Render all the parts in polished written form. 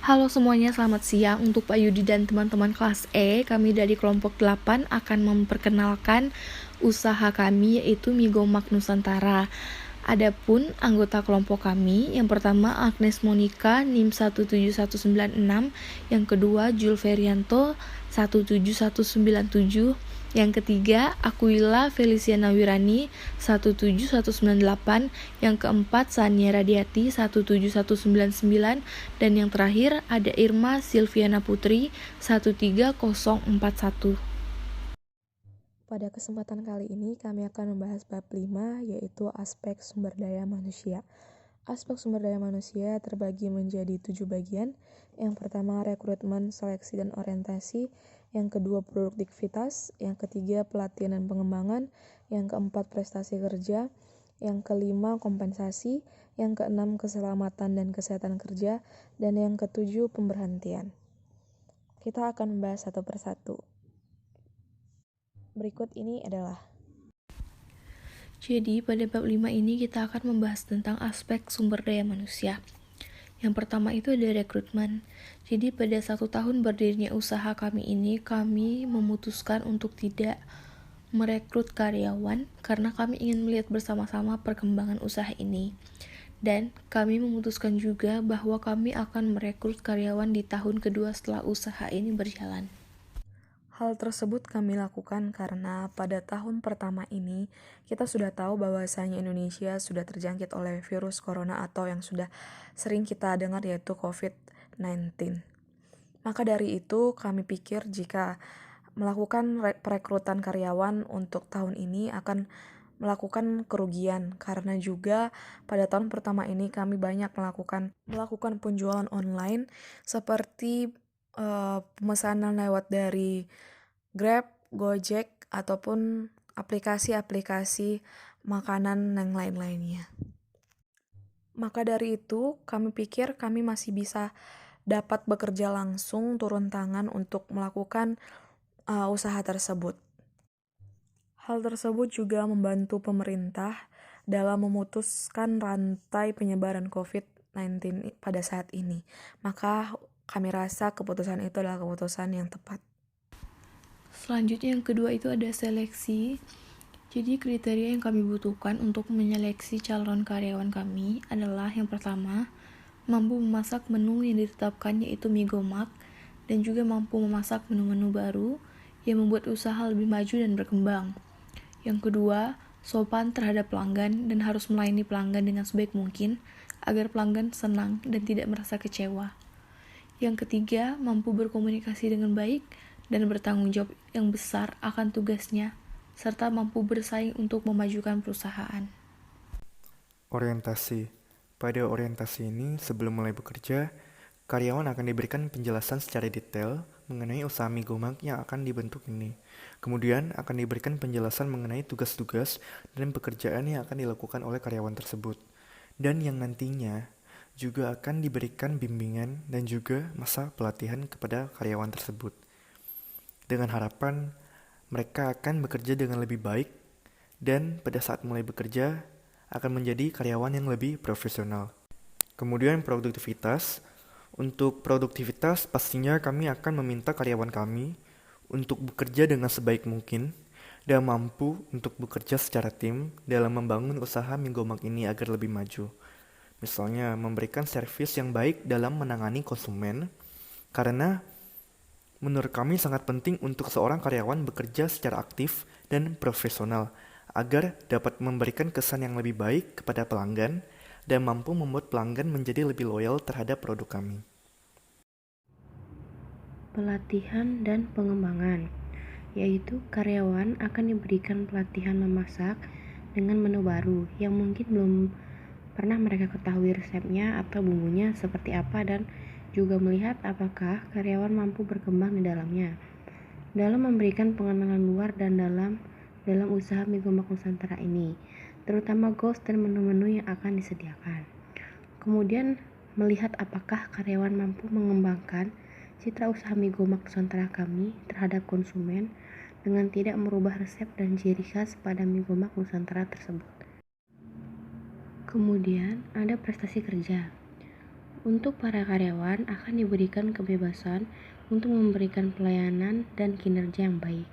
Halo semuanya, selamat siang. Untuk Pak Yudi dan teman-teman kelas E, kami dari kelompok 8 akan memperkenalkan usaha kami, yaitu Migomak Nusantara. Adapun anggota kelompok kami, yang pertama Agnes Monica NIM 17196, yang kedua Jul Ferianto 17197, yang ketiga Aquila Feliciana Wirani 17198, yang keempat Sania Radiati 17199, dan yang terakhir ada Irma Silviana Putri 13041. Pada kesempatan kali ini kami akan membahas bab 5, yaitu aspek sumber daya manusia. Aspek sumber daya manusia terbagi menjadi 7 bagian. Yang pertama rekrutmen, seleksi, dan orientasi. Yang kedua produktivitas. Yang ketiga pelatihan dan pengembangan. Yang keempat prestasi kerja. Yang kelima kompensasi. Yang keenam keselamatan dan kesehatan kerja. Dan yang ketujuh pemberhentian. Kita akan membahas satu persatu. Berikut ini adalah Jadi pada bab 5 ini kita akan membahas tentang aspek sumber daya manusia. Yang pertama itu ada rekrutmen. Jadi pada 1 tahun berdirinya usaha kami ini, kami memutuskan untuk tidak merekrut karyawan karena kami ingin melihat bersama-sama perkembangan usaha ini. Dan kami memutuskan juga bahwa kami akan merekrut karyawan di tahun kedua setelah usaha ini berjalan. Hal tersebut kami lakukan karena pada tahun pertama ini kita sudah tahu bahwasanya Indonesia sudah terjangkit oleh virus corona atau yang sudah sering kita dengar yaitu COVID-19. Maka dari itu kami pikir jika melakukan perekrutan karyawan untuk tahun ini akan melakukan kerugian karena juga pada tahun pertama ini kami banyak melakukan penjualan online seperti pemesanan lewat dari Grab, Gojek, ataupun aplikasi-aplikasi makanan yang lain-lainnya. Maka dari itu, kami pikir kami masih bisa dapat bekerja langsung turun tangan untuk melakukan usaha tersebut. Hal tersebut juga membantu pemerintah dalam memutuskan rantai penyebaran COVID-19 pada saat ini. Maka kami rasa keputusan itu adalah keputusan yang tepat. Selanjutnya yang kedua itu ada seleksi. Jadi kriteria yang kami butuhkan untuk menyeleksi calon karyawan kami adalah yang pertama, mampu memasak menu yang ditetapkan yaitu Migomak, dan juga mampu memasak menu-menu baru yang membuat usaha lebih maju dan berkembang. Yang kedua, sopan terhadap pelanggan dan harus melayani pelanggan dengan sebaik mungkin agar pelanggan senang dan tidak merasa kecewa. Yang ketiga, mampu berkomunikasi dengan baik dan bertanggung jawab yang besar akan tugasnya, serta mampu bersaing untuk memajukan perusahaan. Orientasi. Pada orientasi ini, sebelum mulai bekerja, karyawan akan diberikan penjelasan secara detail mengenai usaha Migomak yang akan dibentuk ini. Kemudian akan diberikan penjelasan mengenai tugas-tugas dan pekerjaan yang akan dilakukan oleh karyawan tersebut. Dan yang nantinya juga akan diberikan bimbingan dan juga masa pelatihan kepada karyawan tersebut. Dengan harapan mereka akan bekerja dengan lebih baik dan pada saat mulai bekerja akan menjadi karyawan yang lebih profesional. Kemudian produktivitas. Untuk produktivitas pastinya kami akan meminta karyawan kami untuk bekerja dengan sebaik mungkin dan mampu untuk bekerja secara tim dalam membangun usaha Migomak ini agar lebih maju. Misalnya memberikan servis yang baik dalam menangani konsumen, karena menurut kami sangat penting untuk seorang karyawan bekerja secara aktif dan profesional agar dapat memberikan kesan yang lebih baik kepada pelanggan dan mampu membuat pelanggan menjadi lebih loyal terhadap produk kami. Pelatihan dan pengembangan, yaitu karyawan akan diberikan pelatihan memasak dengan menu baru yang mungkin belum pernah mereka ketahui resepnya atau bumbunya seperti apa, dan juga melihat apakah karyawan mampu berkembang di dalamnya. Dalam memberikan pengenalan luar dan dalam usaha Migomak Nusantara ini, terutama goals dan menu-menu yang akan disediakan. Kemudian melihat apakah karyawan mampu mengembangkan citra usaha Migomak Nusantara kami terhadap konsumen dengan tidak merubah resep dan ciri khas pada Migomak Nusantara tersebut. Kemudian ada prestasi kerja. Untuk para karyawan akan diberikan kebebasan untuk memberikan pelayanan dan kinerja yang baik.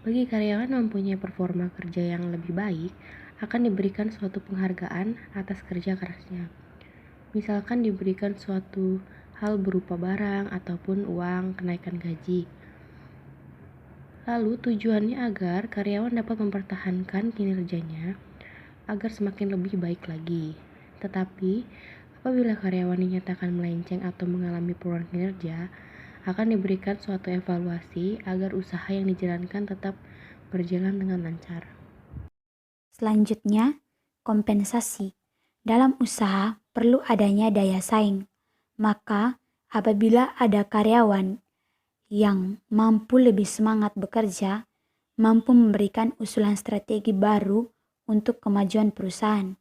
Bagi karyawan mempunyai performa kerja yang lebih baik, akan diberikan suatu penghargaan atas kerja kerasnya. Misalkan diberikan suatu hal berupa barang ataupun uang kenaikan gaji. Lalu tujuannya agar karyawan dapat mempertahankan kinerjanya agar semakin lebih baik lagi. Tetapi, apabila karyawan dinyatakan melenceng atau mengalami penurunan kinerja, akan diberikan suatu evaluasi agar usaha yang dijalankan tetap berjalan dengan lancar. Selanjutnya, kompensasi. Dalam usaha perlu adanya daya saing. Maka, apabila ada karyawan yang mampu lebih semangat bekerja, mampu memberikan usulan strategi baru untuk kemajuan perusahaan,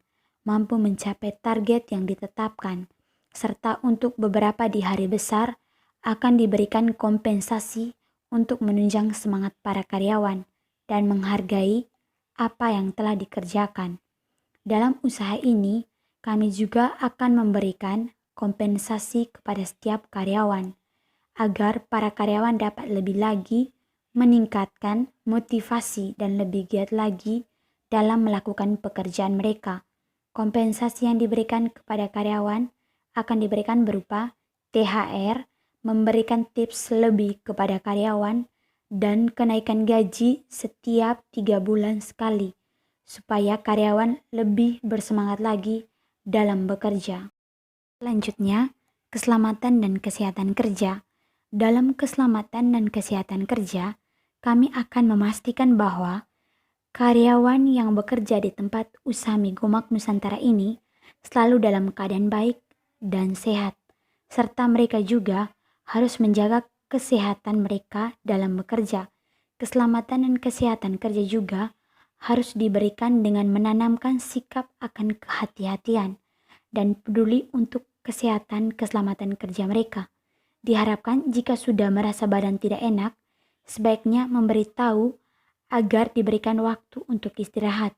mampu mencapai target yang ditetapkan, serta untuk beberapa di hari besar akan diberikan kompensasi untuk menunjang semangat para karyawan dan menghargai apa yang telah dikerjakan. Dalam usaha ini, kami juga akan memberikan kompensasi kepada setiap karyawan agar para karyawan dapat lebih lagi meningkatkan motivasi dan lebih giat lagi dalam melakukan pekerjaan mereka. Kompensasi yang diberikan kepada karyawan akan diberikan berupa THR, memberikan tips lebih kepada karyawan, dan kenaikan gaji setiap 3 bulan sekali, supaya karyawan lebih bersemangat lagi dalam bekerja. Selanjutnya, keselamatan dan kesehatan kerja. Dalam keselamatan dan kesehatan kerja, kami akan memastikan bahwa karyawan yang bekerja di tempat usaha mie gomak Nusantara ini selalu dalam keadaan baik dan sehat, serta mereka juga harus menjaga kesehatan mereka dalam bekerja. Keselamatan dan kesehatan kerja juga harus diberikan dengan menanamkan sikap akan kehati-hatian dan peduli untuk kesehatan keselamatan kerja mereka. Diharapkan jika sudah merasa badan tidak enak, sebaiknya memberitahu agar diberikan waktu untuk istirahat,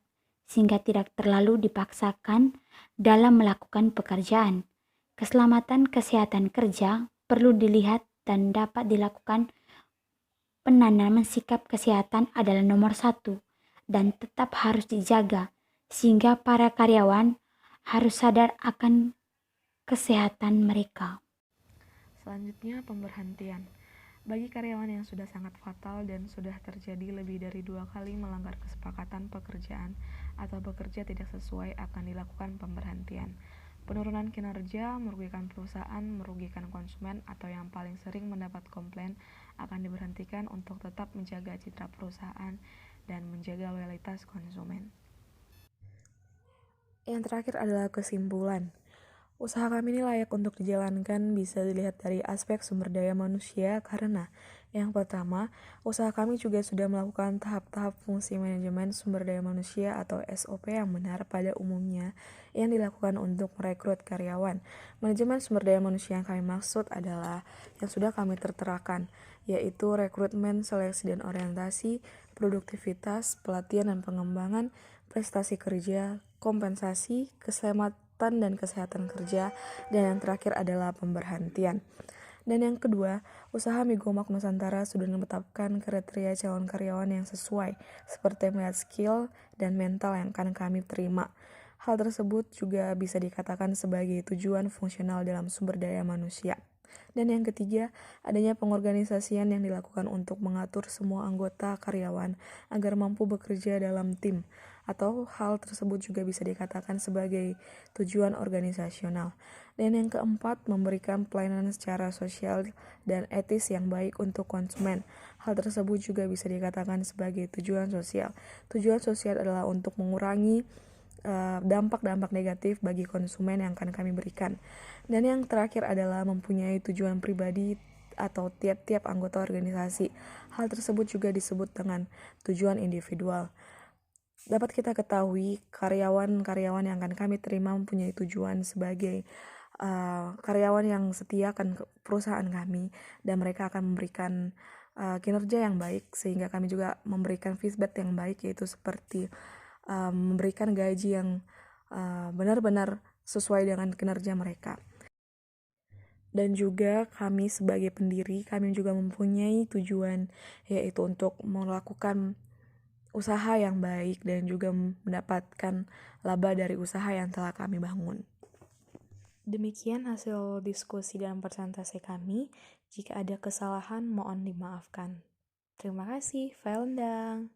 sehingga tidak terlalu dipaksakan dalam melakukan pekerjaan. Keselamatan kesehatan kerja perlu dilihat dan dapat dilakukan. Penanaman sikap kesehatan adalah nomor 1 dan tetap harus dijaga, sehingga para karyawan harus sadar akan kesehatan mereka. Selanjutnya, pemberhentian. Bagi karyawan yang sudah sangat fatal dan sudah terjadi lebih dari 2 kali melanggar kesepakatan pekerjaan atau bekerja tidak sesuai, akan dilakukan pemberhentian. Penurunan kinerja merugikan perusahaan, merugikan konsumen, atau yang paling sering mendapat komplain akan diberhentikan untuk tetap menjaga citra perusahaan dan menjaga loyalitas konsumen. Yang terakhir adalah kesimpulan. Usaha kami ini layak untuk dijalankan bisa dilihat dari aspek sumber daya manusia karena yang pertama, usaha kami juga sudah melakukan tahap-tahap fungsi manajemen sumber daya manusia atau SOP yang benar pada umumnya yang dilakukan untuk merekrut karyawan. Manajemen sumber daya manusia yang kami maksud adalah yang sudah kami terterakan, yaitu rekrutmen, seleksi dan orientasi, produktivitas, pelatihan dan pengembangan, prestasi kerja, kompensasi, keselamatan dan kesehatan kerja, dan yang terakhir adalah pemberhentian. Dan yang kedua, usaha mie gomak Nusantara sudah menetapkan kriteria calon karyawan yang sesuai, seperti melihat skill dan mental yang akan kami terima. Hal tersebut juga bisa dikatakan sebagai tujuan fungsional dalam sumber daya manusia. Dan yang ketiga, adanya pengorganisasian yang dilakukan untuk mengatur semua anggota karyawan agar mampu bekerja dalam tim, atau hal tersebut juga bisa dikatakan sebagai tujuan organisasional. Dan yang keempat, memberikan pelayanan secara sosial dan etis yang baik untuk konsumen. Hal tersebut juga bisa dikatakan sebagai tujuan sosial. Tujuan sosial adalah untuk mengurangi dampak-dampak negatif bagi konsumen yang akan kami berikan. Dan yang terakhir adalah mempunyai tujuan pribadi atau tiap-tiap anggota organisasi. Hal tersebut juga disebut dengan tujuan individual. Dapat kita ketahui, karyawan-karyawan yang akan kami terima mempunyai tujuan sebagai karyawan yang setia akan perusahaan kami, dan mereka akan memberikan kinerja yang baik, sehingga kami juga memberikan feedback yang baik, yaitu seperti memberikan gaji yang benar-benar sesuai dengan kinerja mereka. Dan juga kami sebagai pendiri, kami juga mempunyai tujuan, yaitu untuk melakukan usaha yang baik dan juga mendapatkan laba dari usaha yang telah kami bangun. Demikian hasil diskusi dalam presentasi kami. Jika ada kesalahan, mohon dimaafkan. Terima kasih, Failendang.